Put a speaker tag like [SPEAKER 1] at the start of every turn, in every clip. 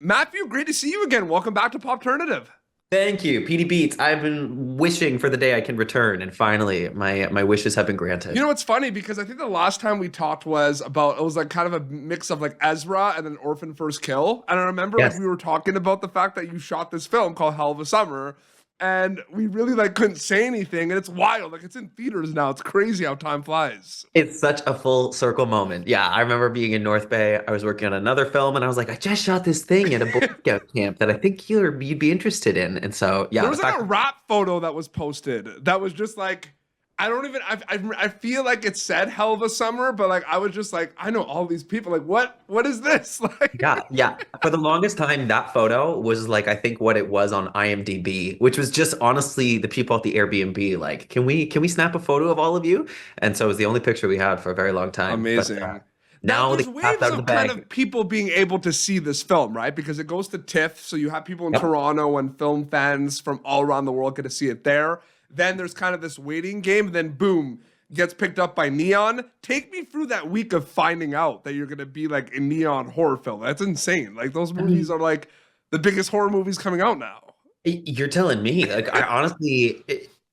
[SPEAKER 1] Matthew, great to see you again. Welcome back to Popternative.
[SPEAKER 2] Thank you, PD Beats. I've been wishing for the day I can return, and finally, my wishes have been
[SPEAKER 1] You
[SPEAKER 2] granted.
[SPEAKER 1] know, it's funny because I think the last time we talked was about, it was like kind of a mix of like Ezra and then Orphan First Kill. And I remember like
[SPEAKER 2] Yes,
[SPEAKER 1] we were talking about the fact that you shot this film called Hell of a Summer. And we really like couldn't say anything. And it's wild. Like it's in theaters now. It's crazy how time flies.
[SPEAKER 2] it's such a full circle moment. Yeah, I remember being in North Bay. I was working on another film, and I was like, I just shot this thing at a Boy Scout camp that I think you'd be interested in. And so,
[SPEAKER 1] There
[SPEAKER 2] yeah, the
[SPEAKER 1] was like
[SPEAKER 2] fact
[SPEAKER 1] a rap photo that was posted that was just like, I don't even, I feel like it said Hell of a Summer, but like I was just like, I know all these people. Like, what is this?
[SPEAKER 2] Yeah,
[SPEAKER 1] Like,
[SPEAKER 2] yeah. For the longest time, that photo was like I think what it was on IMDb, which was just honestly the people at the Airbnb like, can we snap a photo of all of you? And so it was the only picture we had for a very long time. But
[SPEAKER 1] amazing. Now,
[SPEAKER 2] now the
[SPEAKER 1] there's
[SPEAKER 2] cat's
[SPEAKER 1] waves
[SPEAKER 2] out of the
[SPEAKER 1] of kind
[SPEAKER 2] bag.
[SPEAKER 1] of people being able to see this film, right? Because it goes to TIFF, so you have people in
[SPEAKER 2] Yep.
[SPEAKER 1] Toronto and film fans from all around the world get to see it there. Then there's kind of this waiting game, then boom, gets picked up by Neon. Take me through that week of finding out that you're gonna be like a Neon horror film. That's insane. Like those
[SPEAKER 2] I
[SPEAKER 1] movies
[SPEAKER 2] mean,
[SPEAKER 1] are like the biggest horror movies coming out now.
[SPEAKER 2] you're telling me, like, I honestly,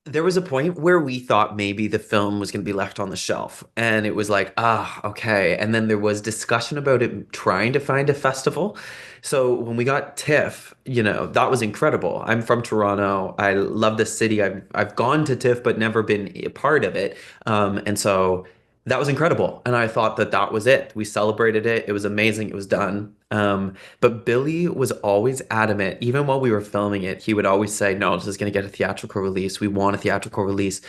[SPEAKER 2] there was a point where we thought maybe the film was going to be left on the shelf, and it was like, okay. And then there was discussion about it trying to find a festival. So when we got TIFF, that was incredible. I'm from Toronto. I love the city. I've gone to TIFF, but never been a part of it. And so that was incredible. And I thought that that was it. We celebrated it. It was amazing. It was done. But Billy was always adamant, even while we were filming it, he would always say, no, this is going to get a theatrical release. We want a theatrical release.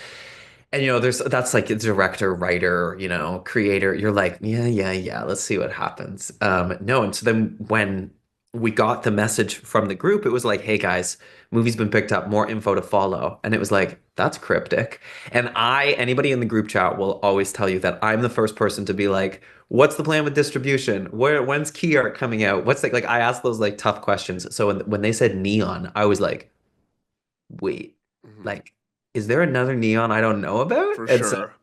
[SPEAKER 2] And that's like a director, writer, creator. You're like, yeah, yeah, yeah, let's see what happens. No, and so then when we got the message from the group, it was like, hey guys, movie's been picked up, more info to follow. And it was like, that's cryptic. And anybody in the group chat will always tell you that I'm the first person to be like, what's the plan with distribution? When's key art coming out? What's like I asked those like tough questions. So when they said neon, I was like, wait,
[SPEAKER 1] Mhm.
[SPEAKER 2] like, is there another neon I don't know about?
[SPEAKER 1] For
[SPEAKER 2] And so
[SPEAKER 1] sure.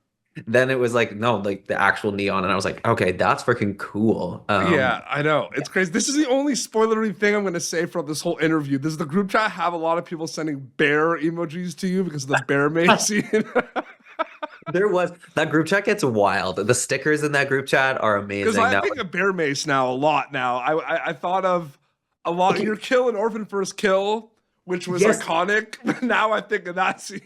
[SPEAKER 2] then it was like, no, like the actual neon. And I was like, okay, that's freaking cool.
[SPEAKER 1] Yeah, I know.
[SPEAKER 2] Yeah.
[SPEAKER 1] It's crazy. This is the only spoilery thing I'm going to say from this whole interview. Does the group chat have a lot of people sending bear emojis to you because of the bear mace scene?
[SPEAKER 2] There was that group chat gets wild. The stickers in that group chat are
[SPEAKER 1] Because
[SPEAKER 2] amazing.
[SPEAKER 1] I
[SPEAKER 2] That
[SPEAKER 1] think
[SPEAKER 2] was
[SPEAKER 1] of bear mace now a lot. Now I thought of a lot.
[SPEAKER 2] okay.
[SPEAKER 1] Your kill in Orphan First Kill, which was
[SPEAKER 2] Yes.
[SPEAKER 1] iconic. But now I think of that scene.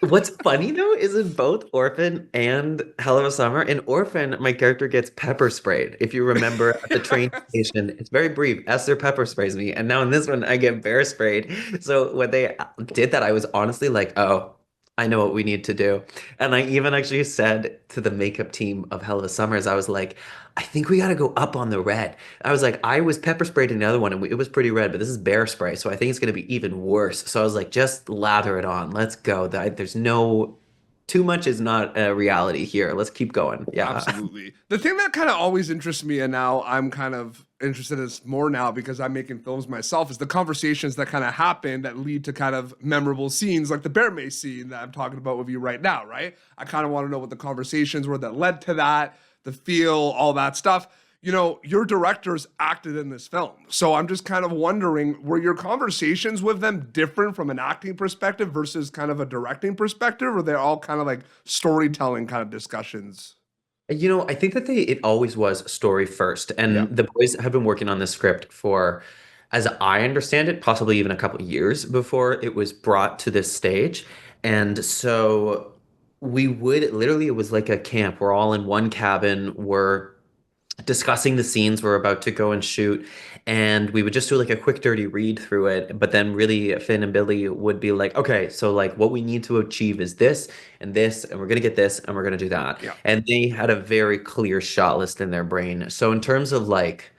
[SPEAKER 2] What's funny though is in both Orphan and Hell of a Summer, in Orphan, my character gets pepper sprayed. If you remember at the train
[SPEAKER 1] Yes.
[SPEAKER 2] station, it's very brief. Esther pepper sprays me, and now in this one, I get bear sprayed. So when they did that, I was honestly like, oh, I know what we need to do. And I even actually said to the makeup team of Hell of a Summers, I was like, I think we got to go up on the red. I was like, I was pepper sprayed in the other one, and it was pretty red, but this is bear spray, so I think it's going to be even worse. So I was like, just lather it on. Let's go. There's no too much is not a reality here. Let's keep going. Yeah.
[SPEAKER 1] Absolutely. The thing that kind of always interests me, and now I'm kind of interested in this more now because I'm making films myself, is the conversations that kind of happen that lead to kind of memorable scenes like the bear mace scene that I'm talking about with you right now, right? I kind of want to know what the conversations were that led to that, the feel, all that stuff. You know, your directors acted in this film. So I'm just kind of wondering, were your conversations with them different from an acting perspective versus kind of a directing perspective? Or they're all kind of like storytelling kind of discussions?
[SPEAKER 2] I think that it always was story first,
[SPEAKER 1] Yeah.
[SPEAKER 2] and the boys have been working on this script for, as I understand it, possibly even a couple years before it was brought to this stage. And so we would literally, it was like a camp. We're all in one cabin. We're discussing the scenes we're about to go and shoot, and we would just do like a quick dirty read through it, but then really Finn and Billy would be like, okay, so like what we need to achieve is this and we're gonna get this and we're gonna do that.
[SPEAKER 1] Yeah.
[SPEAKER 2] And they had a very clear shot list in their brain. So in terms of like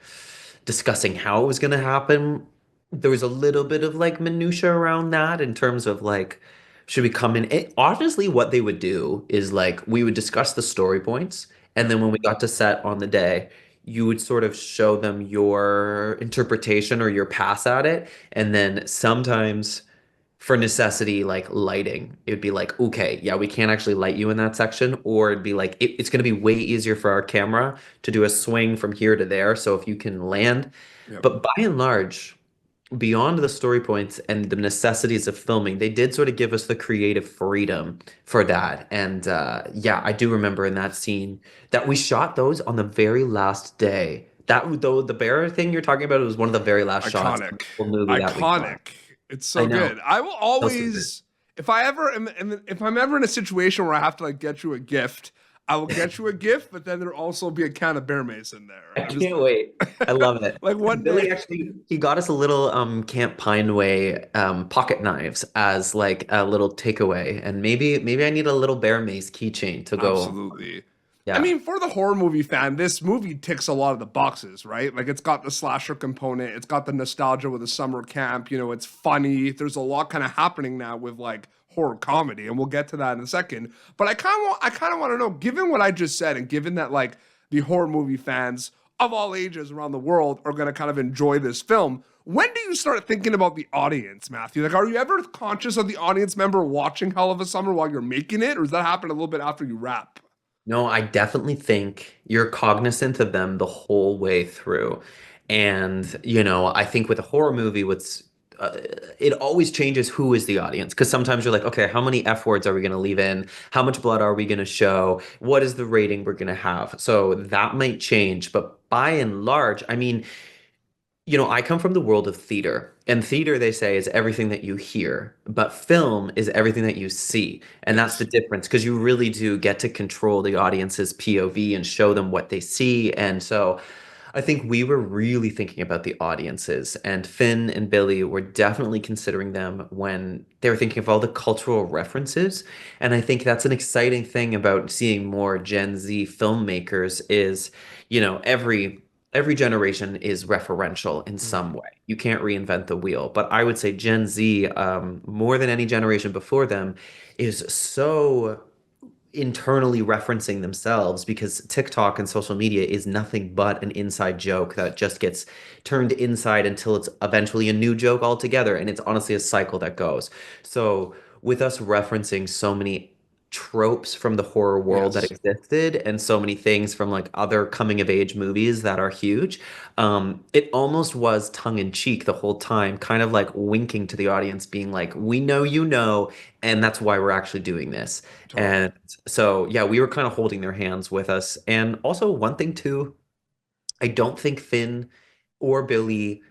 [SPEAKER 2] discussing how it was gonna happen, there was a little bit of like minutia around that in terms of like should we come in honestly what they would do is like we would discuss the story points, and
[SPEAKER 1] Yeah.
[SPEAKER 2] then when we got to set on the day, you would sort of show them your interpretation or your pass at it. And then sometimes for necessity, like lighting. It would be like, okay, yeah, we can't actually light you in that section, or it'd be like it's going to be way easier for our camera to do a swing from here to there. So if you can land,
[SPEAKER 1] Yep.
[SPEAKER 2] but by and large, beyond the story points and the necessities of filming, they did sort of give us the creative freedom for that. And yeah, I do remember in that scene that we shot those on the very last day. That though the bear thing you're talking about was one of the very last shots of
[SPEAKER 1] Iconic.
[SPEAKER 2] the whole movie that we shot.
[SPEAKER 1] Iconic. It's
[SPEAKER 2] I
[SPEAKER 1] so
[SPEAKER 2] know.
[SPEAKER 1] good. I will
[SPEAKER 2] So stupid.
[SPEAKER 1] always, if I'm ever in a situation where I have to like get you a gift, I will get you a gift, but then there'll also be a can of bear mace in there.
[SPEAKER 2] I
[SPEAKER 1] I'm just
[SPEAKER 2] can't wait. I love it.
[SPEAKER 1] like one
[SPEAKER 2] And Billy
[SPEAKER 1] day.
[SPEAKER 2] actually he got us a little Camp Pineway pocket knives as like a little takeaway. And maybe I need a little bear mace keychain to go.
[SPEAKER 1] Absolutely. I
[SPEAKER 2] Yeah.
[SPEAKER 1] mean, for the horror movie fan, this movie ticks a lot of the boxes, right? Like it's got the slasher component, it's got the nostalgia with the summer camp, it's funny. There's a lot kind of happening now with like horror comedy, and we'll get to that in a second. But I kind of want to know, given what I just said, and given that like the horror movie fans of all ages around the world are going to kind of enjoy this film, when do you start thinking about the audience, Matthew? Like, are you ever conscious of the audience member watching Hell of a Summer while you're making it, or does that happen a little bit after you wrap?
[SPEAKER 2] No, I definitely think you're cognizant of them the whole way through. And, I think with a horror movie, uh, it always changes who is the audience. Because sometimes you're like, okay, how many F words are we going to leave in? How much blood are we going to show? What is the rating we're going to have? So that might change. But by and large, I mean, I come from the world of theater, and theater, they say, is everything that you hear, but film is everything that you see. And that's the
[SPEAKER 1] Yes.
[SPEAKER 2] difference because you really do get to control the audience's POV and show them what they see. And so I think we were really thinking about the audiences, and Finn and Billy were definitely considering them when they were thinking of all the cultural references. And I think that's an exciting thing about seeing more Gen Z filmmakers is, every generation is referential in some
[SPEAKER 1] Mhm.
[SPEAKER 2] way. You can't reinvent the wheel, but I would say Gen Z, more than any generation before them, is so internally referencing themselves because TikTok and social media is nothing but an inside joke that just gets turned inside until it's eventually a new joke altogether. And it's honestly a cycle that goes. So, with us referencing so many tropes from the horror world that
[SPEAKER 1] Yes.
[SPEAKER 2] existed and so many things from like other coming of age movies that are huge, it almost was tongue in cheek the whole time, kind of like winking to the audience, being like, we know you know, and that's why we're actually doing this.
[SPEAKER 1] Totally.
[SPEAKER 2] And so, yeah, we were kind of holding their hands with us. And also, one thing too, I don't think Finn or Billy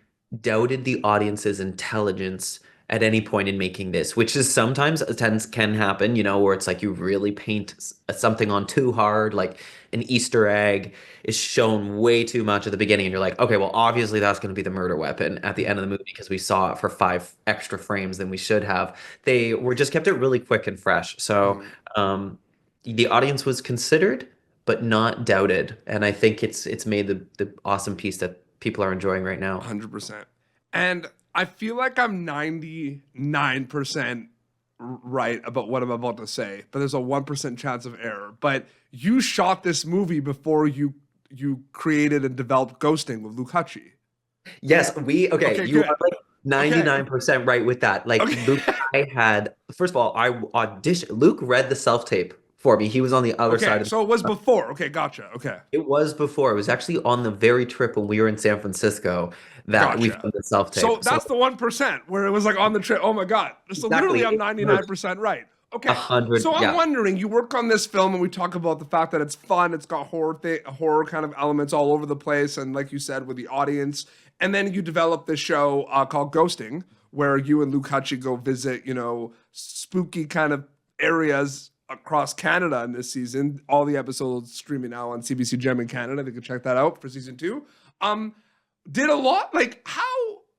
[SPEAKER 2] doubted the audience's intelligence at any point in making this, which is sometimes tends can happen, where it's like you really paint something on too hard, like an Easter egg is shown way too much at the beginning, and you're like, okay, well, obviously that's going to be the murder weapon at the end of the movie because we saw it for 5 extra frames than we should have. They were just kept it really quick and fresh. So,
[SPEAKER 1] Mhm.
[SPEAKER 2] um, the audience was considered but not doubted. And I think it's made the awesome piece that people are enjoying right now.
[SPEAKER 1] 100%. And I feel like I'm 99% right about what I'm about to say, but there's a 1% chance of error. But you shot this movie before you created and developed Ghosting with Luke Hutchie.
[SPEAKER 2] Yes, okay,
[SPEAKER 1] Okay,
[SPEAKER 2] you
[SPEAKER 1] good.
[SPEAKER 2] are like
[SPEAKER 1] Okay.
[SPEAKER 2] 99% right with that. Like Luke,
[SPEAKER 1] Okay.
[SPEAKER 2] I had, first of all, I auditioned, Luke read the self-tape for me. He was on the other
[SPEAKER 1] Okay,
[SPEAKER 2] side of
[SPEAKER 1] so it was
[SPEAKER 2] the
[SPEAKER 1] before. Okay, gotcha. Okay.
[SPEAKER 2] It was before. It was actually on the very trip when we were in San Francisco that we
[SPEAKER 1] Gotcha.
[SPEAKER 2] filmed the
[SPEAKER 1] So
[SPEAKER 2] self-tape. So
[SPEAKER 1] that's the 1% where it was like on the trip. Oh my God. So
[SPEAKER 2] exactly,
[SPEAKER 1] literally I'm
[SPEAKER 2] it works
[SPEAKER 1] 99% right.
[SPEAKER 2] a
[SPEAKER 1] Okay.
[SPEAKER 2] hundred.
[SPEAKER 1] So I'm
[SPEAKER 2] Yeah.
[SPEAKER 1] wondering, you work on this film and we talk about the fact that it's fun, it's got horror kind of elements all over the place, and like you said, with the audience. And then you develop this show called Ghosting, where you and Luke Hutchie go visit, spooky kind of areas across Canada in this season. All the episodes streaming now on CBC Gem in Canada. They can check that out for season two. Um, did a lot like how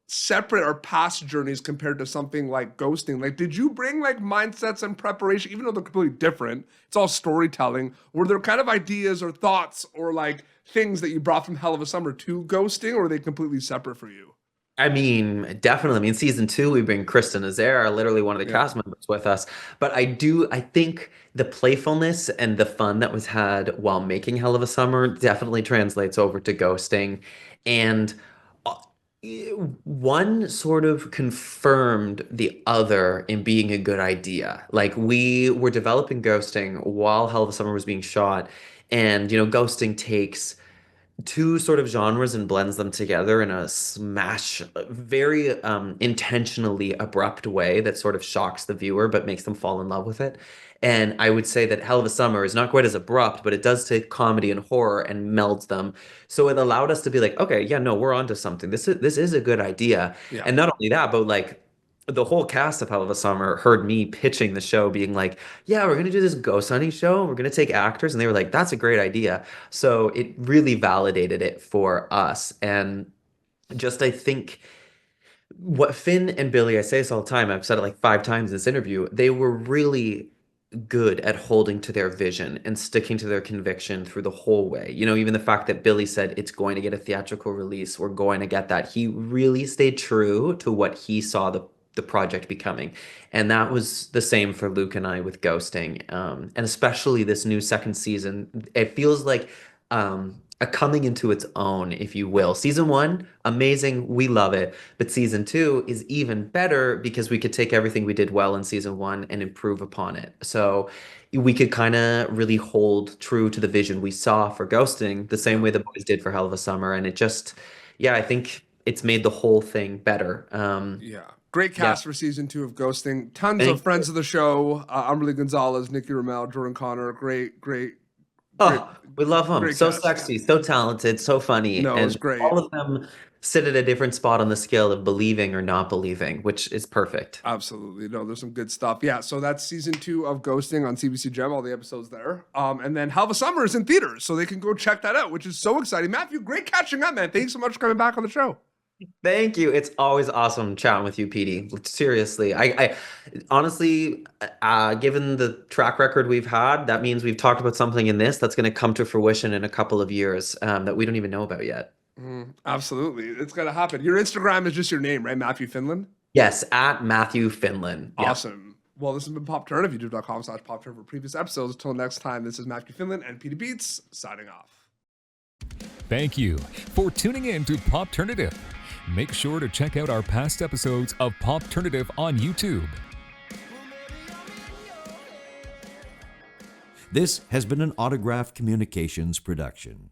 [SPEAKER 1] separate are past journeys compared to something like Ghosting? Like, did you bring like mindsets and preparation, even though they're completely different? It's all storytelling. Were there kind of ideas or thoughts or like things that you brought from Hell of a Summer to Ghosting, or are they completely separate for you?
[SPEAKER 2] I mean, definitely. I mean, season two, we bring Kristen Azaire, literally one of the
[SPEAKER 1] Yeah.
[SPEAKER 2] cast members, with us. But I think the playfulness and the fun that was had while making Hell of a Summer definitely translates over to ghosting. And One sort of confirmed the other in being a good idea. Like we were developing ghosting while Hell of a Summer was being shot, and ghosting takes two sort of genres and blends them together in a smash, very intentionally abrupt way that sort of shocks the viewer but makes them fall in love with it. And I would say that Hell of a Summer is not quite as abrupt, but it does take comedy and horror and melds them. So it allowed us to be like, okay, yeah, no, we're onto something. This is a good idea.
[SPEAKER 1] Yeah.
[SPEAKER 2] And not only that, but like the whole cast of Hell of a Summer heard me pitching the show, being like, yeah, we're gonna do this ghost hunting show. We're gonna take actors, and they were like, that's a great idea. So it really validated it for us. And just I think what Finn and Billy, I say this all the time, I've said it like 5 times in this interview, they were really good at holding to their vision and sticking to their conviction through the whole way. Even the fact that Billy said it's going to get a theatrical release, we're going to get that. He really stayed true to what he saw the project becoming. And that was the same for Luke and I with Ghosting. And especially this new second season, it feels like a coming into its own, if you will. Season one, amazing. We love it. But season two is even better because we could take everything we did well in season one and improve upon it. So we could kind of really hold true to the vision we saw for Ghosting the same
[SPEAKER 1] Yeah.
[SPEAKER 2] way the boys did for Hell of a Summer. And it just, yeah, I think it's made the whole thing better.
[SPEAKER 1] Yeah. Great
[SPEAKER 2] Yeah,
[SPEAKER 1] cast for season 2 of Ghosting. Tons of
[SPEAKER 2] thank
[SPEAKER 1] friends
[SPEAKER 2] you.
[SPEAKER 1] of the show. Amelie Gonzalez, Nikki Ramel, Jordan Connor. Great,
[SPEAKER 2] Oh, we love them.
[SPEAKER 1] great
[SPEAKER 2] So
[SPEAKER 1] cast.
[SPEAKER 2] sexy, so talented, so funny,
[SPEAKER 1] No, it was
[SPEAKER 2] and
[SPEAKER 1] great.
[SPEAKER 2] all of them sit at a different spot on the scale of believing or not believing, which is perfect.
[SPEAKER 1] Absolutely. No, there's some good stuff. Yeah, so that's season 2 of Ghosting on CBC Gem, all the episodes there. And then Hell of a Summer is in theaters, so they can go check that out, which is so exciting. Matthew, great catching up, man. Thanks so much for coming back on the show.
[SPEAKER 2] Thank you. It's always awesome chatting with you, Petey. Seriously, I honestly, given the track record we've had, that means we've talked about something in this that's going to come to fruition in a couple of years that we don't even know about yet.
[SPEAKER 1] Absolutely. It's going to happen. Your Instagram is just your name, right? Matthew Finlan?
[SPEAKER 2] Yes, at Matthew Finlan. Yep.
[SPEAKER 1] Awesome. Well, this has been Pop Turn. youtube.com/PopTurn for previous episodes. Until next time, this is Matthew Finlan and Petey Beats signing off.
[SPEAKER 3] Thank you for tuning in to Popternative. Make sure to check out our past episodes of Popternative on YouTube.
[SPEAKER 4] This has been an Autograph Communications production.